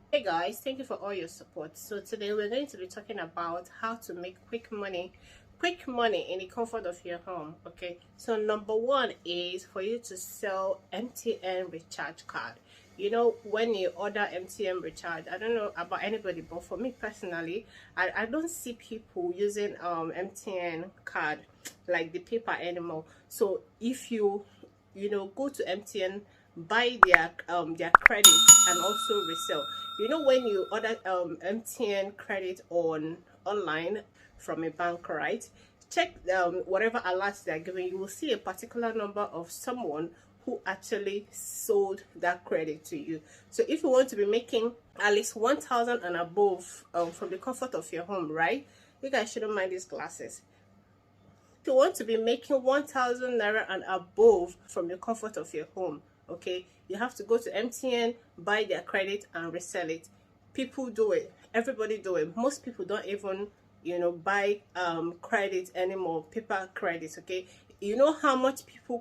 Hey guys, thank you for all your support. So today we're going to be talking about how to make quick money in the comfort of your home. Okay, so number one is for you to sell MTN recharge card. You know, when you order MTN recharge, I don't know about anybody, but for me personally, I don't see people using MTN card like the paper anymore. So if you go to MTN, buy their credit and also resell. You know, when you order MTN credit online from a bank, right? Check whatever alerts they're giving. You will see a particular number of someone who actually sold that credit to you. So if you want to be making at least 1,000 and above from the comfort of your home, right? You guys shouldn't mind these glasses. If you want to be making 1,000 naira and above from the comfort of your home, okay, you have to go to MTN, buy their credit and resell it. People do it. Everybody do it. Most people don't even buy credit anymore, paper credits. Okay, you know how much people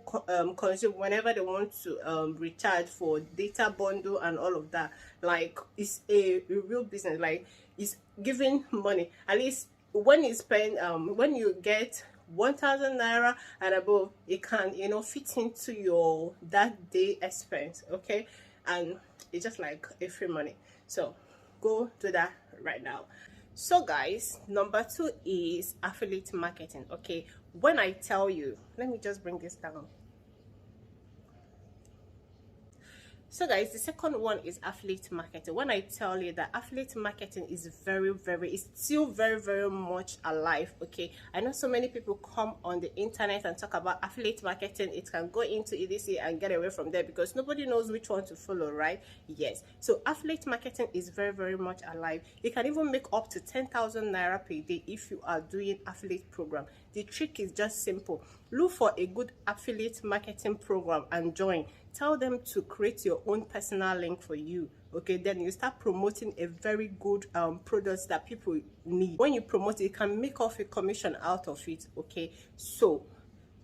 consume whenever they want to recharge for data bundle and all of that. Like, it's a real business. Like, it's giving money. At least when you spend when you get 1,000 naira and above, it can fit into your that day expense. Okay, and it's just like a free money. So go do that right now. So guys, number two is affiliate marketing. Okay, when I tell you, let me just bring this down. So guys, the second one is affiliate marketing. When I tell you that affiliate marketing is it's still very much alive. Okay, I know so many people come on the internet and talk about affiliate marketing. It can go into EDC and get away from there because nobody knows which one to follow, right? Yes, so affiliate marketing is very much alive. You can even make up to 10,000 naira per day if you are doing affiliate program. The trick is just simple. Look for a good affiliate marketing program and join. Tell them to create your own personal link for you. Okay, then you start promoting a very good products that people need. When you promote it, you can make off a commission out of it. Okay, so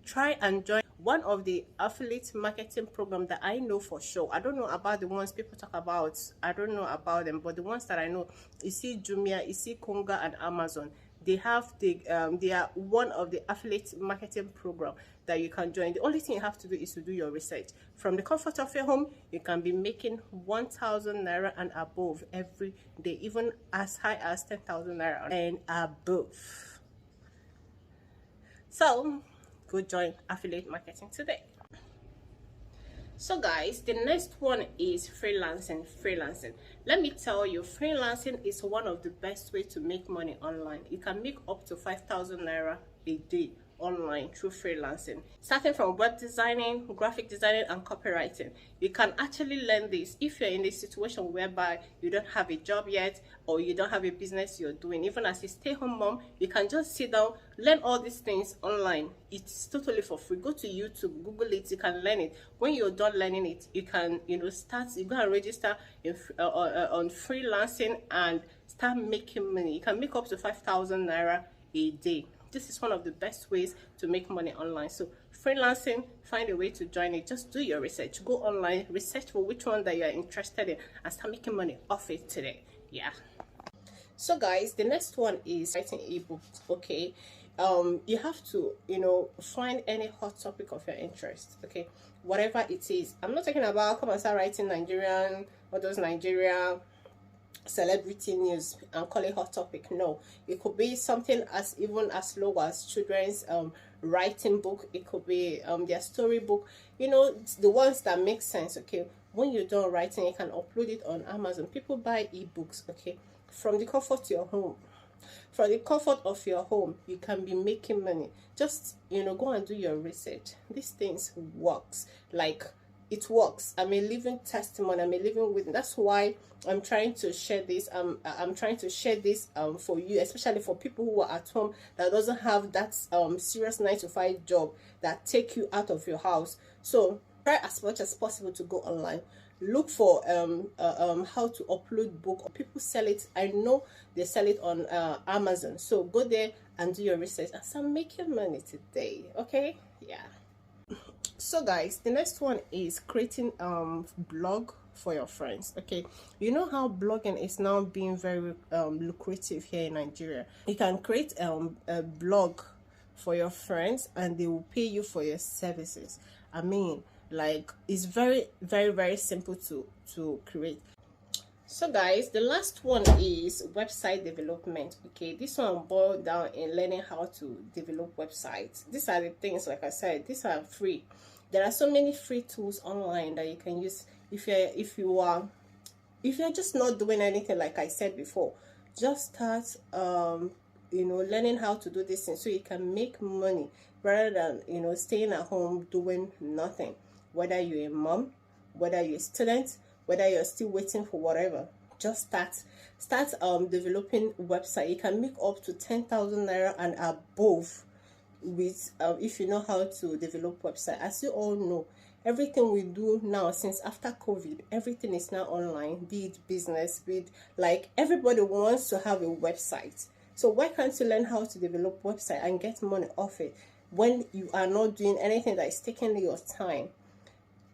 try and join one of the affiliate marketing program that I know for sure. I don't know about the ones people talk about. I don't know about them, but the ones that I know, you see Jumia, you see Konga and Amazon. They are one of the affiliate marketing program that you can join. The only thing you have to do is to do your research. From the comfort of your home, you can be making 1,000 naira and above every day, even as high as 10,000 naira and above. So go join affiliate marketing today. So guys, the next one is freelancing. Let me tell you, freelancing is one of the best way to make money online. You can make up to 5,000 naira a day online through freelancing, starting from web designing, graphic designing and copywriting. You can actually learn this if you're in a situation whereby you don't have a job yet or you don't have a business you're doing. Even as a stay-home mom, you can just sit down, learn all these things online. It's totally for free. Go to YouTube, Google it, you can learn it. When you're done learning it, you can you go and register on freelancing and start making money. You can make up to 5,000 naira a day. This is one of the best ways to make money online. So freelancing, find a way to join it. Just do your research. Go online, research for which one that you are interested in and start making money off it today. Yeah. So guys, the next one is writing ebooks. Okay, you have to find any hot topic of your interest. Okay, whatever it is. I'm not talking about come and start writing Nigerian or those Nigeria celebrity news and call it hot topic. No, it could be something as even as low as children's writing book. It could be their storybook, the ones that make sense. Okay, when you're done writing, you can upload it on Amazon. People buy ebooks. Okay, from the comfort of your home. From the comfort of your home, you can be making money. Just go and do your research. These things works. Like, it works. I'm a living testimony. I'm a living witness. That's why I'm trying to share this. I'm trying to share this for you, especially for people who are at home that doesn't have that serious 9 to 5 job that take you out of your house. So try as much as possible to go online. Look for how to upload book. People sell it. I know they sell it on Amazon. So go there and do your research and start making money today. Okay, yeah. So guys, the next one is creating blog for your friends. Okay, you know how blogging is now being very lucrative here in Nigeria. You can create a blog for your friends and they will pay you for your services. I mean, like, it's very very simple to create. So guys, the last one is website development. Okay, this one boiled down in learning how to develop websites. These are the things, like I said, these are free. There are so many free tools online that you can use if you're just not doing anything. Like I said before, just start learning how to do this thing so you can make money rather than staying at home doing nothing. Whether you're a mom, whether you're a student, whether you're still waiting for whatever, just start developing website. You can make up to 10,000 naira and above with if you know how to develop website. As you all know, everything we do now, since after COVID, everything is now online, be it business, be it, like, everybody wants to have a website. So why can't you learn how to develop website and get money off it when you are not doing anything that is taking your time?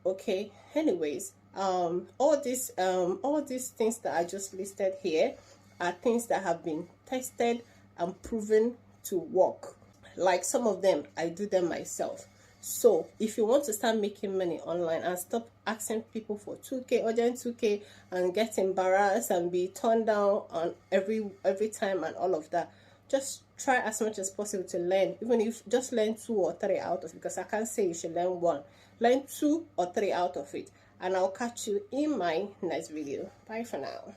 Okay, anyways, all these things that I just listed here are things that have been tested and proven to work. Like, some of them I do them myself. So if you want to start making money online and stop asking people for 2k, urgent 2k, and get embarrassed and be turned down on every time and all of that, just try as much as possible to learn. Even if just learn 2 or 3 out of it, because I can't say you should learn 1. Learn 2 or 3 out of it, and I'll catch you in my next video. Bye for now.